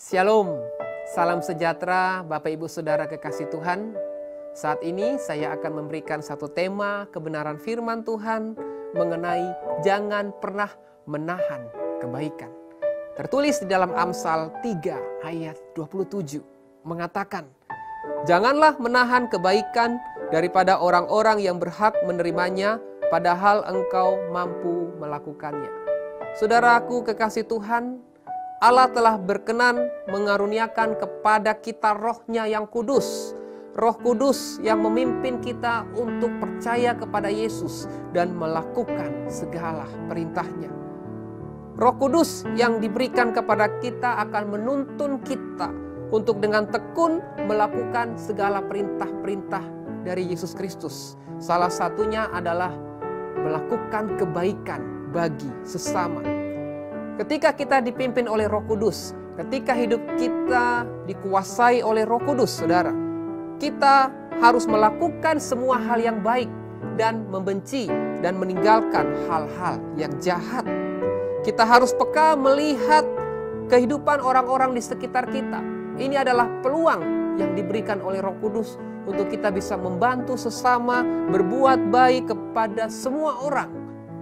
Shalom, salam sejahtera Bapak Ibu Saudara kekasih Tuhan. Saat ini saya akan memberikan satu tema kebenaran firman Tuhan mengenai jangan pernah menahan kebaikan. Tertulis di dalam Amsal 3 ayat 27 mengatakan, janganlah menahan kebaikan daripada orang-orang yang berhak menerimanya padahal engkau mampu melakukannya. Saudaraku kekasih Tuhan, Allah telah berkenan mengaruniakan kepada kita roh-Nya yang kudus. Roh Kudus yang memimpin kita untuk percaya kepada Yesus dan melakukan segala perintah-Nya. Roh Kudus yang diberikan kepada kita akan menuntun kita untuk dengan tekun melakukan segala perintah-perintah dari Yesus Kristus. Salah satunya adalah melakukan kebaikan bagi sesama. Ketika kita dipimpin oleh Roh Kudus, ketika hidup kita dikuasai oleh Roh Kudus, saudara, kita harus melakukan semua hal yang baik dan membenci dan meninggalkan hal-hal yang jahat. Kita harus peka melihat kehidupan orang-orang di sekitar kita. Ini adalah peluang yang diberikan oleh Roh Kudus untuk kita bisa membantu sesama, berbuat baik kepada semua orang,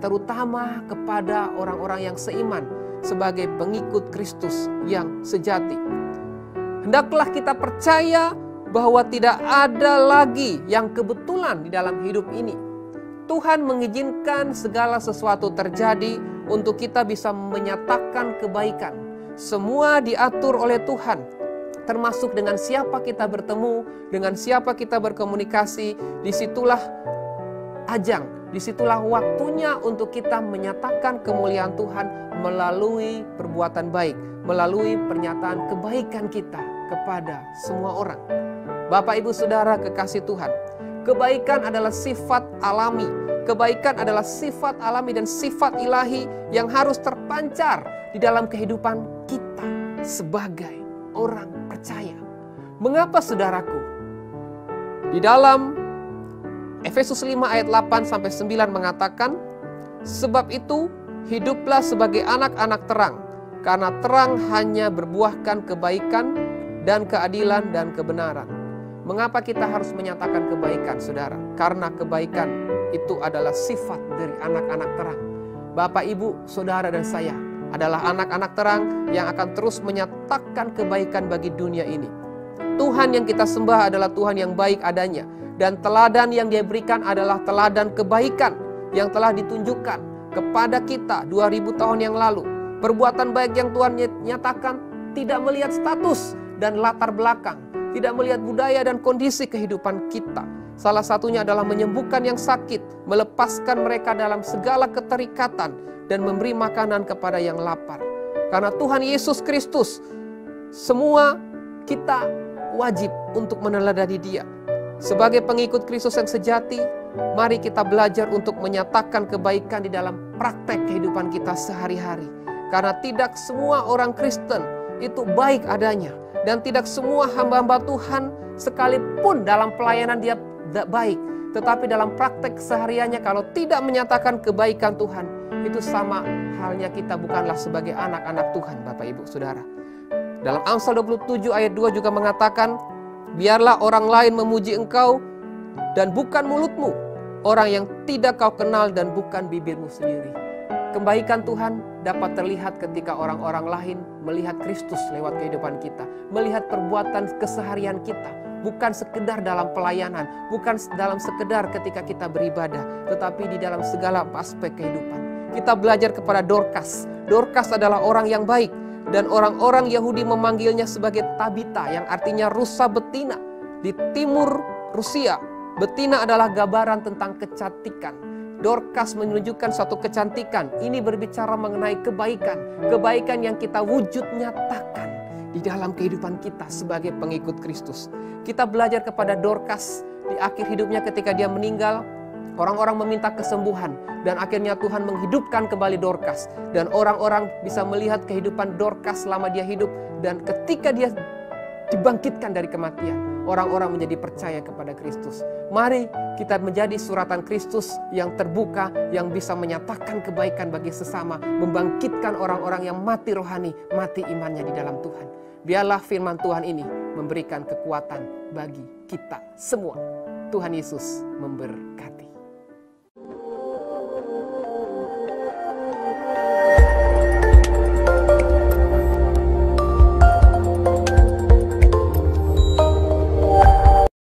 terutama kepada orang-orang yang seiman sebagai pengikut Kristus yang sejati. Hendaklah kita percaya bahwa tidak ada lagi yang kebetulan di dalam hidup ini. Tuhan mengizinkan segala sesuatu terjadi untuk kita bisa menyatakan kebaikan. Semua diatur oleh Tuhan, termasuk dengan siapa kita bertemu, dengan siapa kita berkomunikasi. Disitulah ajang, disitulah waktunya untuk kita menyatakan kemuliaan Tuhan melalui perbuatan baik, melalui pernyataan kebaikan kita kepada semua orang. Bapak Ibu Saudara kekasih Tuhan, kebaikan adalah sifat alami. Kebaikan adalah sifat alami dan sifat ilahi yang harus terpancar di dalam kehidupan kita sebagai orang percaya. Mengapa saudaraku? Di dalam Efesus 5 ayat 8-9 mengatakan, sebab itu hiduplah sebagai anak-anak terang, karena terang hanya berbuahkan kebaikan dan keadilan dan kebenaran. Mengapa kita harus menyatakan kebaikan, saudara? Karena kebaikan itu adalah sifat dari anak-anak terang. Bapak, Ibu, saudara dan saya adalah anak-anak terang yang akan terus menyatakan kebaikan bagi dunia ini. Tuhan yang kita sembah adalah Tuhan yang baik adanya. Dan teladan yang Dia berikan adalah teladan kebaikan yang telah ditunjukkan kepada kita 2000 tahun yang lalu. Perbuatan baik yang Tuhan nyatakan tidak melihat status dan latar belakang, tidak melihat budaya dan kondisi kehidupan kita. Salah satunya adalah menyembuhkan yang sakit, melepaskan mereka dalam segala keterikatan, dan memberi makanan kepada yang lapar. Karena Tuhan Yesus Kristus, semua kita wajib untuk meneladani Dia. Sebagai pengikut Kristus yang sejati, mari kita belajar untuk menyatakan kebaikan di dalam praktek kehidupan kita sehari-hari. Karena tidak semua orang Kristen itu baik adanya. Dan tidak semua hamba-hamba Tuhan sekalipun dalam pelayanan dia baik. Tetapi dalam praktek kesehariannya kalau tidak menyatakan kebaikan Tuhan, itu sama halnya kita bukanlah sebagai anak-anak Tuhan, Bapak Ibu Saudara. Dalam Amsal 27 ayat 2 juga mengatakan, biarlah orang lain memuji engkau dan bukan mulutmu, orang yang tidak kau kenal dan bukan bibirmu sendiri. Kebaikan Tuhan dapat terlihat ketika orang-orang lain melihat Kristus lewat kehidupan kita, melihat perbuatan keseharian kita, bukan sekedar dalam pelayanan, bukan dalam sekedar ketika kita beribadah, tetapi di dalam segala aspek kehidupan. Kita belajar kepada Dorcas. Dorcas adalah orang yang baik. Dan orang-orang Yahudi memanggilnya sebagai Tabita, yang artinya rusa betina. Di timur Rusia, betina adalah gambaran tentang kecantikan. Dorcas menunjukkan suatu kecantikan. Ini berbicara mengenai kebaikan. Kebaikan yang kita wujud nyatakan di dalam kehidupan kita sebagai pengikut Kristus. Kita belajar kepada Dorcas di akhir hidupnya ketika dia meninggal. Orang-orang meminta kesembuhan dan akhirnya Tuhan menghidupkan kembali Dorcas. Dan orang-orang bisa melihat kehidupan Dorcas selama dia hidup. Dan ketika dia dibangkitkan dari kematian, orang-orang menjadi percaya kepada Kristus. Mari kita menjadi suratan Kristus yang terbuka, yang bisa menyatakan kebaikan bagi sesama, membangkitkan orang-orang yang mati rohani, mati imannya di dalam Tuhan. Biarlah firman Tuhan ini memberikan kekuatan bagi kita semua. Tuhan Yesus memberkati.